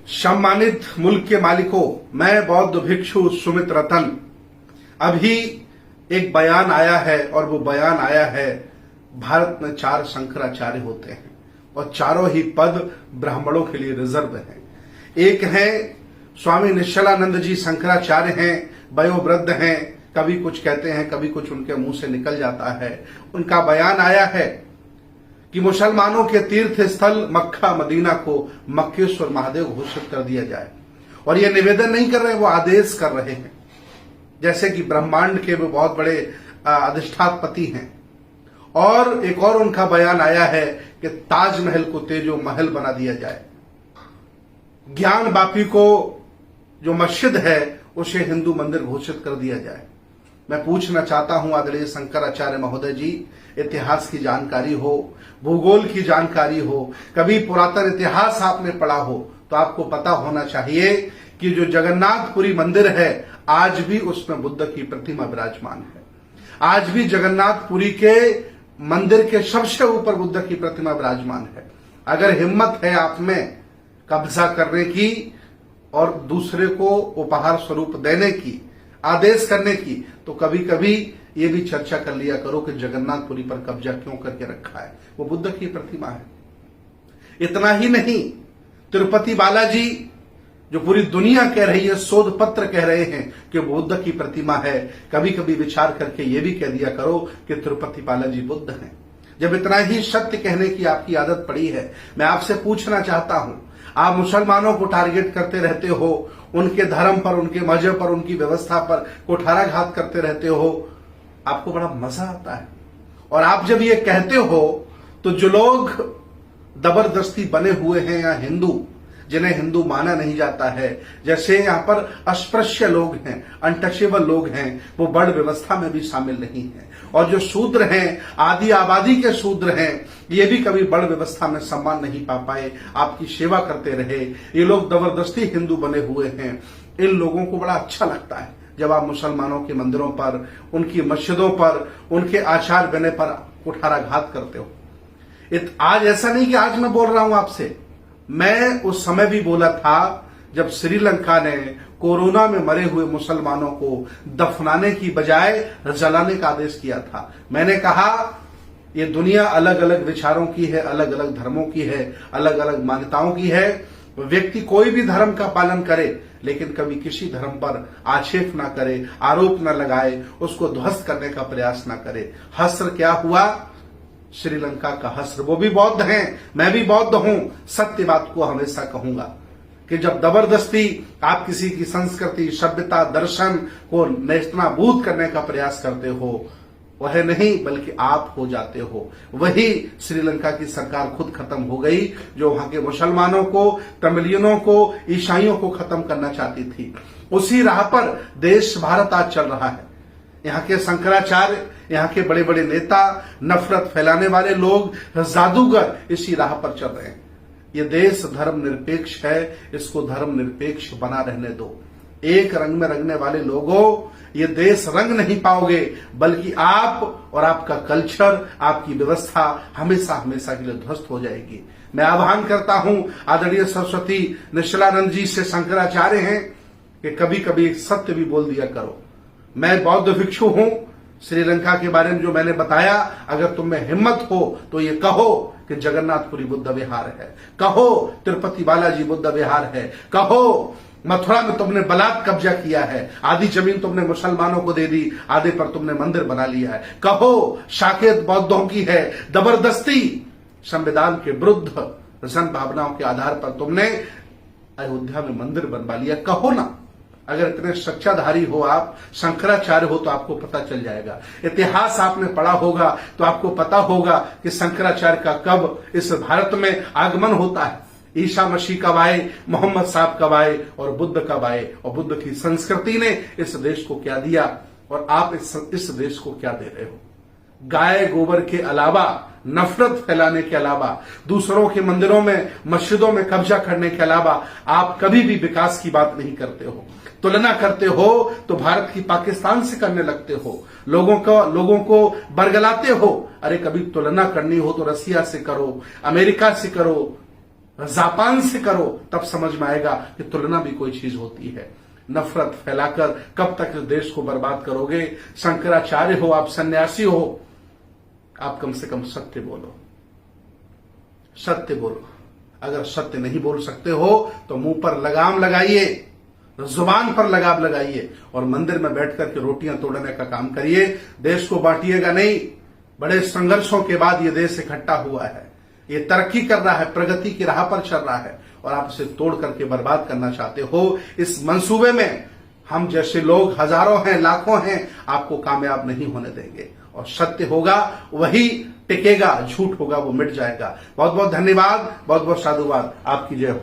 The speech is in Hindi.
सम्मानित मुल्क के मालिकों, मैं बौद्ध भिक्षु सुमित रतन। अभी एक बयान आया है और वो बयान आया है भारत में 4 शंकराचार्य होते हैं और चारों ही पद ब्राह्मणों के लिए रिजर्व हैं। एक है स्वामी निश्चलानंद जी शंकराचार्य हैं, वयोवृद्ध हैं, कभी कुछ कहते हैं कभी कुछ उनके मुंह से निकल जाता है। उनका बयान आया है कि मुसलमानों के तीर्थ स्थल मक्का मदीना को मक्केश्वर महादेव घोषित कर दिया जाए। और ये निवेदन नहीं कर रहे, वो आदेश कर रहे हैं, जैसे कि ब्रह्मांड के वो बहुत बड़े अधिष्ठापति हैं। और एक और उनका बयान आया है कि ताजमहल को तेजो महल बना दिया जाए। ज्ञान बापी को जो मस्जिद है उसे हिंदू मंदिर घोषित कर दिया जाए। मैं पूछना चाहता हूं आदरणीय शंकराचार्य महोदय जी, इतिहास की जानकारी हो, भूगोल की जानकारी हो, कभी पुरातन इतिहास आपने पढ़ा हो तो आपको पता होना चाहिए कि जो जगन्नाथपुरी मंदिर है आज भी उसमें बुद्ध की प्रतिमा विराजमान है। आज भी जगन्नाथपुरी के मंदिर के सबसे ऊपर बुद्ध की प्रतिमा विराजमान है। अगर हिम्मत है आप में कब्जा करने की और दूसरे को उपहार स्वरूप देने की, आदेश करने की, तो कभी कभी ये भी चर्चा कर लिया करो कि जगन्नाथपुरी पर कब्जा क्यों करके रखा है। वो बुद्ध की प्रतिमा है। इतना ही नहीं, तिरुपति बालाजी जो पूरी दुनिया कह रही है, शोध पत्र कह रहे हैं कि बुद्ध की प्रतिमा है, कभी कभी विचार करके ये भी कह दिया करो कि तिरुपति बालाजी बुद्ध हैं। जब इतना ही सत्य कहने की आपकी आदत पड़ी है, मैं आपसे पूछना चाहता हूं, आप मुसलमानों को टारगेट करते रहते हो, उनके धर्म पर, उनके मजहब पर, उनकी व्यवस्था पर कुठाराघात करते रहते हो, आपको बड़ा मजा आता है। और आप जब ये कहते हो तो जो लोग जबरदस्ती बने हुए हैं या हिंदू, जिन्हें हिंदू माना नहीं जाता है, जैसे यहां पर अस्पृश्य लोग हैं, अनटचेबल लोग हैं, वो बड़ व्यवस्था में भी शामिल नहीं है। और जो शूद्र हैं, आदि आबादी के शूद्र हैं, ये भी कभी बड़ व्यवस्था में सम्मान नहीं पा पाए, आपकी सेवा करते रहे। ये लोग जबरदस्ती हिंदू बने हुए हैं। इन लोगों को बड़ा अच्छा लगता है जब आप मुसलमानों के मंदिरों पर, उनकी मस्जिदों पर, उनके आचार बने पर कुठाराघात करते हो। आज ऐसा नहीं कि आज मैं बोल रहा हूं आपसे, मैं उस समय भी बोला था जब श्रीलंका ने कोरोना में मरे हुए मुसलमानों को दफनाने की बजाय जलाने का आदेश किया था। मैंने कहा ये दुनिया अलग अलग विचारों की है, अलग अलग धर्मों की है, अलग अलग मान्यताओं की है। व्यक्ति कोई भी धर्म का पालन करे, लेकिन कभी किसी धर्म पर आक्षेप ना करे, आरोप ना लगाए, उसको ध्वस्त करने का प्रयास ना करे। हस्र क्या हुआ? श्रीलंका का हस्र। वो भी बौद्ध हैं, मैं भी बौद्ध हूं। सत्य बात को हमेशा कहूंगा कि जब जबरदस्ती आप किसी की संस्कृति, सभ्यता, दर्शन को नेस्तनाबूद करने का प्रयास करते हो, वह नहीं बल्कि आप हो जाते हो। वही श्रीलंका की सरकार खुद खत्म हो गई, जो वहां के मुसलमानों को, तमिलियनों को, ईसाइयों को खत्म करना चाहती थी। उसी राह पर देश भारत आज चल रहा है। यहाँ के शंकराचार्य, यहाँ के बड़े बड़े नेता, नफरत फैलाने वाले लोग, जादूगर इसी राह पर चल रहे हैं। ये देश धर्म निरपेक्ष है, इसको धर्म निरपेक्ष बना रहने दो। एक रंग में रंगने वाले लोगों, ये देश रंग नहीं पाओगे, बल्कि आप और आपका कल्चर, आपकी व्यवस्था हमेशा हमेशा के लिए ध्वस्त हो जाएगी। मैं आह्वान करता हूं आदरणीय सरस्वती निश्चलानंद जी से, शंकराचार्य हैं, कि कभी कभी सत्य भी बोल दिया करो। मैं बौद्ध भिक्षु हूं। श्रीलंका के बारे में जो मैंने बताया, अगर तुम में हिम्मत हो तो ये कहो कि जगन्नाथपुरी बुद्ध विहार है, कहो तिरुपति बालाजी बुद्ध विहार है, कहो मथुरा में तुमने बलात् कब्जा किया है, आधी जमीन तुमने मुसलमानों को दे दी, आधे पर तुमने मंदिर बना लिया है, कहो साकेत बौद्धों की है, जबरदस्ती संविधान के विरुद्ध जन भावनाओं के आधार पर तुमने अयोध्या में मंदिर बनवा लिया, कहो ना। अगर इतने सच्चाधारी हो आप, शंकराचार्य हो, तो आपको पता चल जाएगा। इतिहास आपने पढ़ा होगा तो आपको पता होगा कि शंकराचार्य का कब इस भारत में आगमन होता है। ईसा मसीह कब आए, मोहम्मद साहब कब आए और बुद्ध कब आए, और बुद्ध की संस्कृति ने इस देश को क्या दिया और आप इस देश को क्या दे रहे हो। गाय गोबर के अलावा, नफरत फैलाने के अलावा, दूसरों के मंदिरों में, मस्जिदों में कब्जा करने के अलावा आप कभी भी विकास की बात नहीं करते हो। तुलना करते हो तो भारत की पाकिस्तान से करने लगते हो, लोगों को बरगलाते हो। अरे कभी तुलना करनी हो तो रसिया से करो, अमेरिका से करो, जापान से करो, तब समझ में आएगा कि तुलना भी कोई चीज होती है। नफरत फैलाकर कब तक इस देश को बर्बाद करोगे? शंकराचार्य हो, आप सन्यासी हो, आप कम से कम सत्य बोलो, सत्य बोलो। अगर सत्य नहीं बोल सकते हो तो मुंह पर लगाम लगाइए, जुबान पर लगाम लगाइए और मंदिर में बैठकर के रोटियां तोड़ने का काम करिए। देश को बांटिएगा नहीं। बड़े संघर्षों के बाद ये देश इकट्ठा हुआ है, ये तरक्की कर रहा है, प्रगति की राह पर चल रहा है और आप इसे तोड़ करके बर्बाद करना चाहते हो। इस मंसूबे में हम जैसे लोग हजारों हैं, लाखों हैं, आपको कामयाब नहीं होने देंगे। और सत्य होगा वही टिकेगा, झूठ होगा वो मिट जाएगा। बहुत बहुत धन्यवाद, बहुत बहुत साधुवाद। आपकी जय हो।